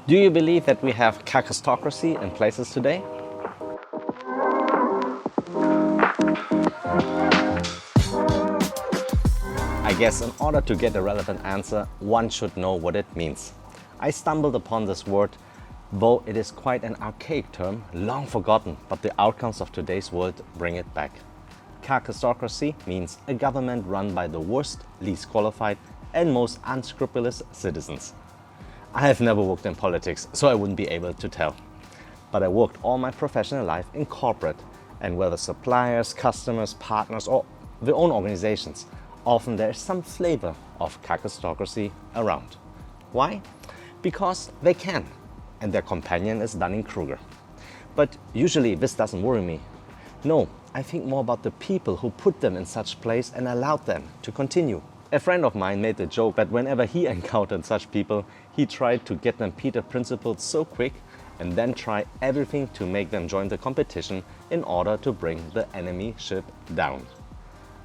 Do you believe that we have Kakistocracy in places today? I guess in order to get a relevant answer, one should know what it means. I stumbled upon this word, though it is quite an archaic term, long forgotten, but the outcomes of today's world bring it back. Kakistocracy means a government run by the worst, least qualified, and most unscrupulous citizens. I have never worked in politics, so I wouldn't be able to tell. But I worked all my professional life in corporate, and whether suppliers, customers, partners, or their own organizations, often there is some flavor of Kakistocracy around. Why? Because they can, and their companion is Dunning-Kruger. But usually this doesn't worry me. No, I think more about the people who put them in such place and allowed them to continue. A friend of mine made the joke that whenever he encountered such people, he tried to get them Peter principled so quick and then try everything to make them join the competition in order to bring the enemy ship down.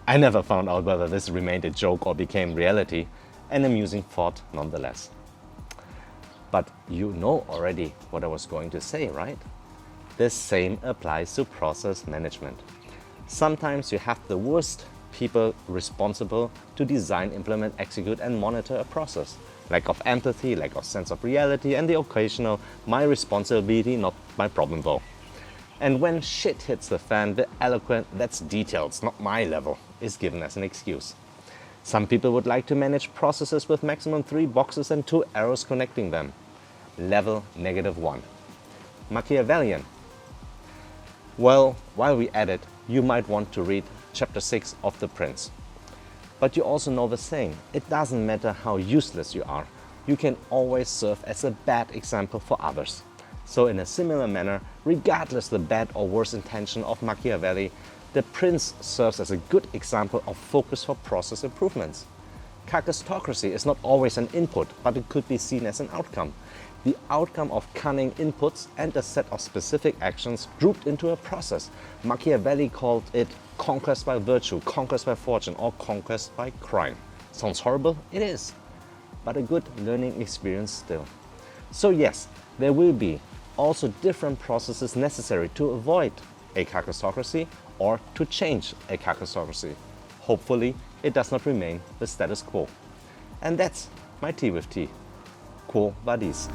I never found out whether this remained a joke or became reality, an amusing thought nonetheless. But you know already what I was going to say, right? The same applies to process management. Sometimes you have the worst people responsible to design, implement, execute, and monitor a process. Lack of empathy, lack of sense of reality, and the occasional my responsibility, not my problem though. And when shit hits the fan, the eloquent "that's details, not my level" is given as an excuse. Some people would like to manage processes with maximum 3 boxes and 2 arrows connecting them. Level -1. Machiavellian. Well, while we at it, you might want to read chapter 6 of The Prince. But you also know the saying, it doesn't matter how useless you are, you can always serve as a bad example for others. So in a similar manner, regardless the bad or worse intention of Machiavelli, the Prince serves as a good example of focus for process improvements. Kakistocracy is not always an input, but it could be seen as an outcome. The outcome of cunning inputs and a set of specific actions grouped into a process. Machiavelli called it conquest by virtue, conquest by fortune, or conquest by crime. Sounds horrible? It is. But a good learning experience still. So yes, there will be also different processes necessary to avoid a kakistocracy or to change a kakistocracy. Hopefully, it does not remain the status quo. And that's my Tea with Tea. Quo Vadis.